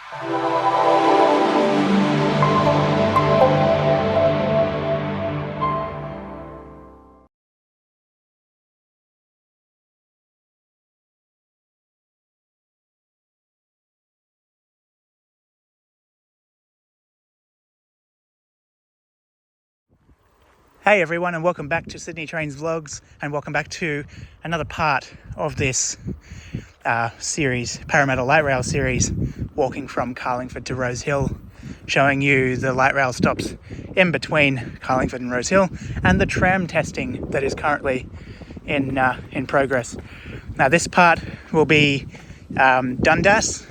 Hey everyone, and welcome back to Sydney Trains Vlogs, and welcome back to another part of this series, Parramatta Light Rail series, walking from Carlingford to Rose Hill, showing you the light rail stops in between Carlingford and Rose Hill, and the tram testing that is currently in progress. Now this part will be Dundas,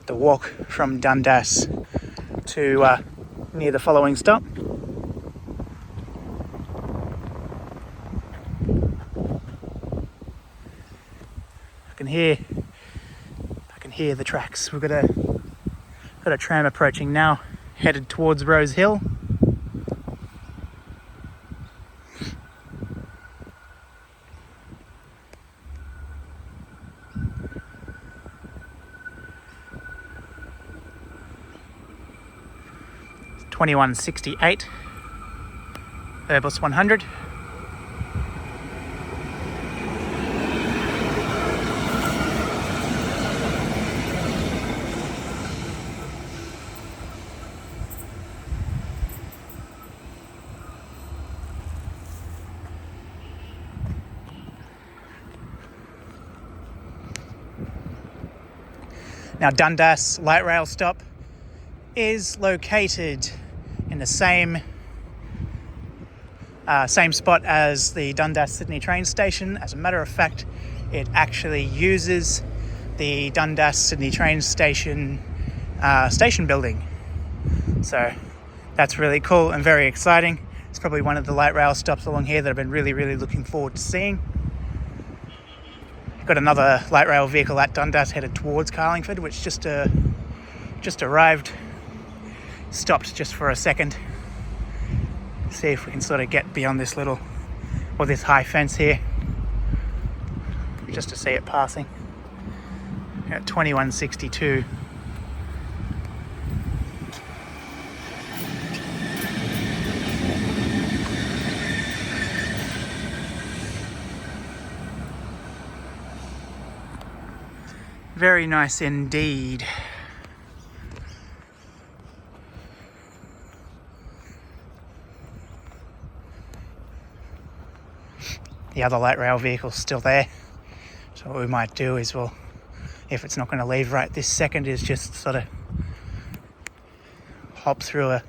the walk from Dundas to near the following stop. I can hear the tracks. We've got a tram approaching now, headed towards Rose Hill. It's 2168 Airbus 100. Now Dundas light rail stop is located in the same spot as the Dundas Sydney train station. As a matter of fact, it actually uses the Dundas Sydney train station station building. So that's really cool and very exciting. It's probably one of the light rail stops along here that I've been really looking forward to seeing. Got another light rail vehicle at Dundas headed towards Carlingford, which just arrived. Stopped just for a second. See if we can sort of get beyond this this high fence here, just to see it passing. At 2162. Very nice indeed. The other light rail vehicle's still there. So what we might do is if it's not going to leave right this second, is just sort of hop through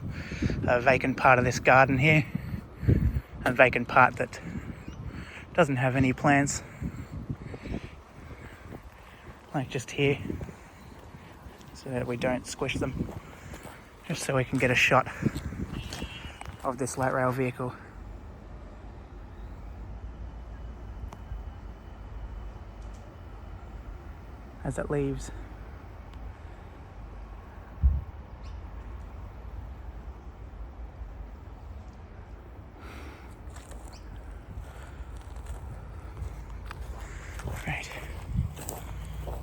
a vacant part of this garden here. A vacant part that doesn't have any plants. Like just here, so that we don't squish them, just so we can get a shot of this light rail vehicle. As it leaves. Right.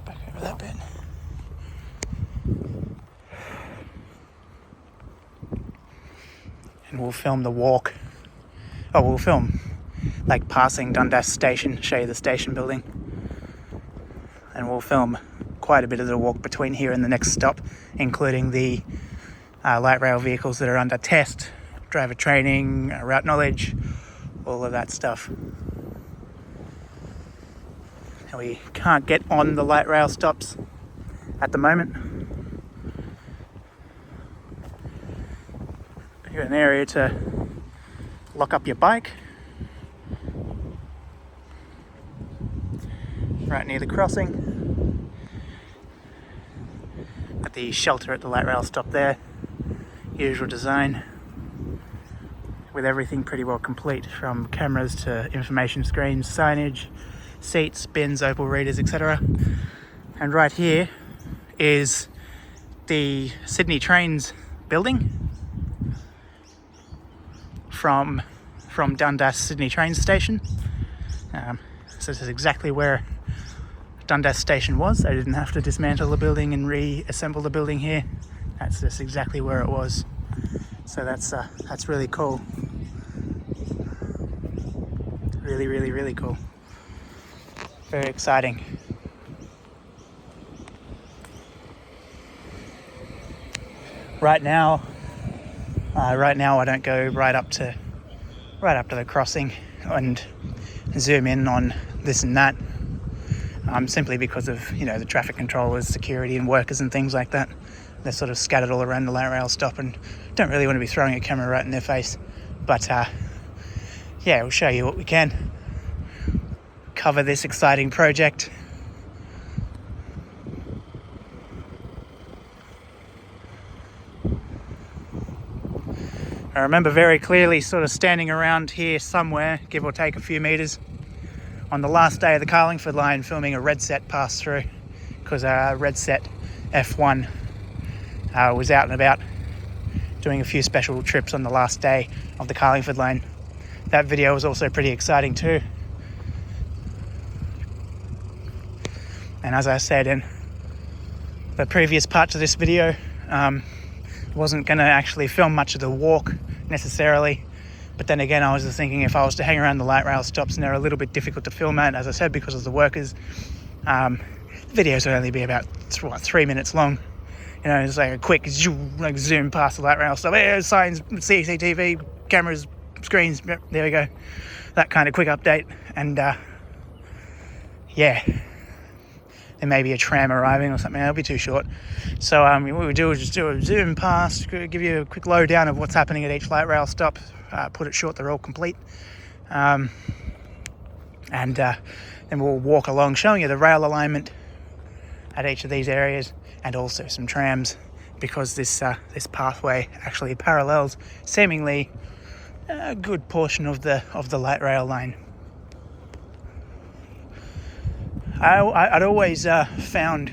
Back over that bit. And we'll film the walk. Oh, we'll film like passing Dundas station, show you the station building. And we'll film quite a bit of the walk between here and the next stop, including the light rail vehicles that are under test, driver training, route knowledge, all of that stuff. Now we can't get on the light rail stops at the moment. You've got an area to lock up your bike right near the crossing. Got the shelter at the light rail stop there. Usual design, with everything pretty well complete, from cameras to information screens, signage, seats, bins, opal readers, etc. And right here is the Sydney Trains building from Dundas Sydney train station. So this is exactly where Dundas station was. They didn't have to dismantle the building and reassemble the building here. That's just exactly where it was. So that's really cool. Really, really, really cool. Very exciting. Right now I don't go right up to the crossing and zoom in on this and that, simply because of the traffic controllers, security and workers and things like that. They're sort of scattered all around the light rail stop and don't really want to be throwing a camera right in their face. But yeah, we'll show you what we can. Cover this exciting project. I remember very clearly sort of standing around here somewhere, give or take a few metres, on the last day of the Carlingford line filming a red set pass through, because red set F1 was out and about doing a few special trips on the last day of the Carlingford line. That video was also pretty exciting too. And as I said in the previous parts of this video, wasn't going to actually film much of the walk necessarily, but then again I was just thinking if I was to hang around the light rail stops, and they're a little bit difficult to film at, as I said, because of the workers, videos would only be about 3 minutes long. It's like a quick zoom past the light rail stop, signs, CCTV, cameras, screens, there we go, that kind of quick update. And yeah, there may be a tram arriving or something. That'll be too short. So what we would do is just do a zoom past, give you a quick lowdown of what's happening at each light rail stop, put it short, they're all complete. And then we'll walk along showing you the rail alignment at each of these areas, and also some trams, because this pathway actually parallels seemingly a good portion of the light rail line. I'd always found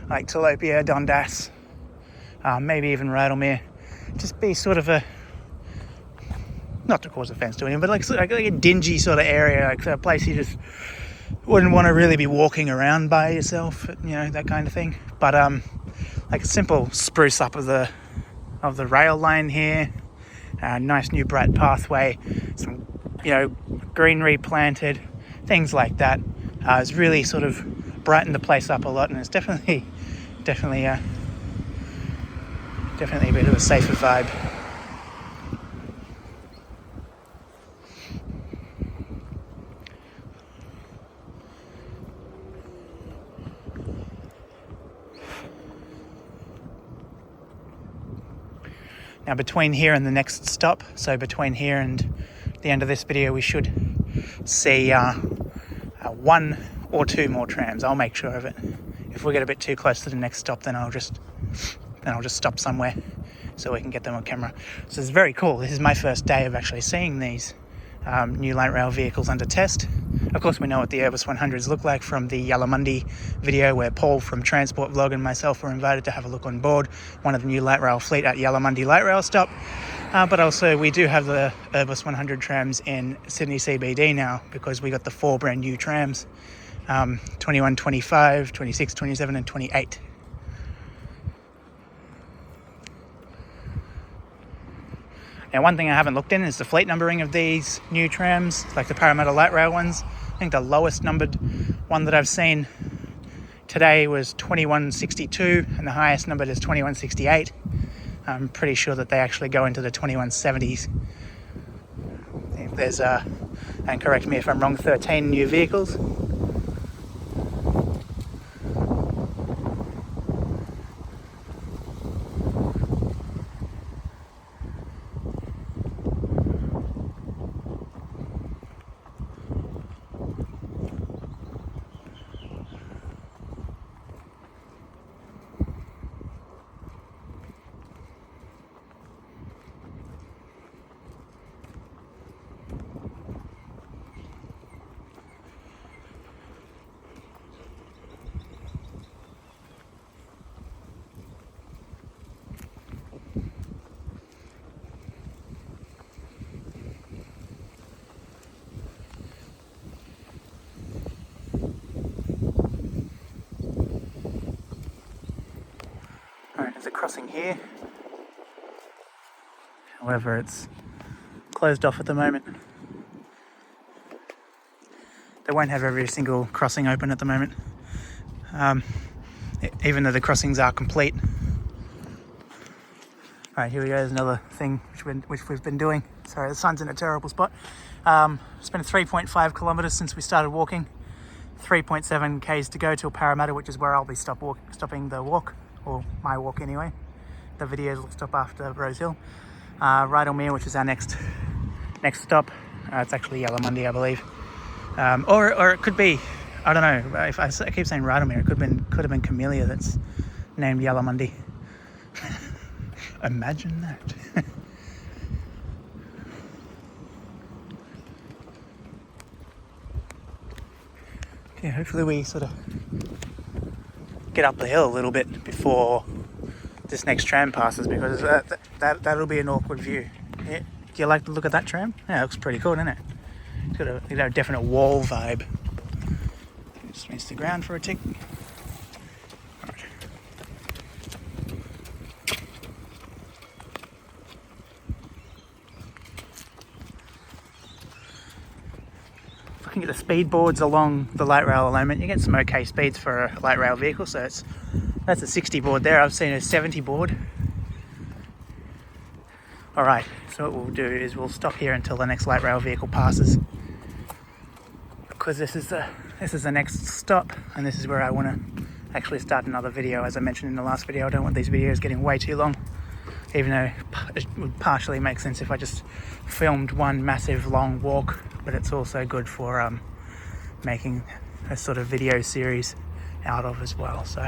like Tilapia, Dundas, maybe even Rattlemere, just be sort of a, not to cause offence to anyone, but like a dingy sort of area, like a place you just wouldn't want to really be walking around by yourself, that kind of thing. But like a simple spruce up of the rail line here, nice new bright pathway, some greenery planted, things like that. It's really sort of brightened the place up a lot, and it's definitely a bit of a safer vibe. Now between here and the next stop, so between here and the end of this video, we should see 1 or 2 more trams. I'll make sure of it. If we get a bit too close to the next stop, then I'll just stop somewhere so we can get them on camera. So it's very cool. This is my first day of actually seeing these new light rail vehicles under test. Of course, we know what the Airbus 100s look like from the Yalamundi video, where Paul from Transport Vlog and myself were invited to have a look on board one of the new light rail fleet at Yalamundi light rail stop. But also we do have the Airbus 100 trams in Sydney CBD now, because we got the 4 brand new trams, 21, 25, 26, 27 and 28. Now, one thing I haven't looked in is the fleet numbering of these new trams, like the Parramatta light rail ones. I think the lowest numbered one that I've seen today was 2162 and the highest numbered is 2168. I'm pretty sure that they actually go into the 2170s. I think there's, and correct me if I'm wrong, 13 new vehicles. There's a crossing here. However, it's closed off at the moment. They won't have every single crossing open at the moment, even though the crossings are complete. Alright, here we go. There's another thing which we've been doing. Sorry, the sun's in a terrible spot. It's been 3.5 kilometres since we started walking. 3.7 k's to go till Parramatta, which is where I'll be stopping the walk, or my walk anyway. The videos will stop after Rose Hill. Rydalmere, which is our next stop. It's actually Yellow Monday, I believe. Or it could be, I don't know. If I keep saying Rydalmere, it could have been Camellia that's named Yellow Monday. Imagine that. Yeah, hopefully we sort of get up the hill a little bit before this next tram passes, because that'll be an awkward view. Yeah. Do you like to look at that tram? Yeah, it looks pretty cool, doesn't it? It's got a definite wall vibe. Just rinse the ground for a tick. Right. Looking at the speed boards along the light rail alignment, you get some okay speeds for a light rail vehicle. So that's a 60 board there. I've seen a 70 board. All right, so what we'll do is we'll stop here until the next light rail vehicle passes, because this is the next stop, and this is where I want to actually start another video. As I mentioned in the last video, I don't want these videos getting way too long, even though it would partially make sense if I just filmed one massive long walk, but it's also good for making a sort of video series out of as well. So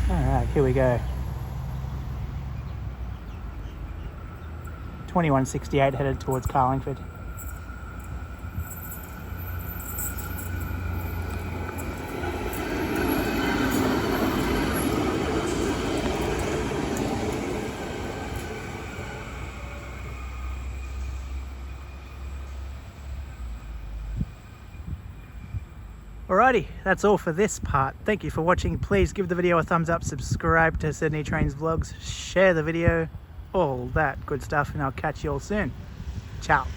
alright, here we go. 2168 headed towards Carlingford. Alrighty, that's all for this part. Thank you for watching. Please give the video a thumbs up, subscribe to Sydney Trains Vlogs, share the video, all that good stuff, and I'll catch you all soon. Ciao.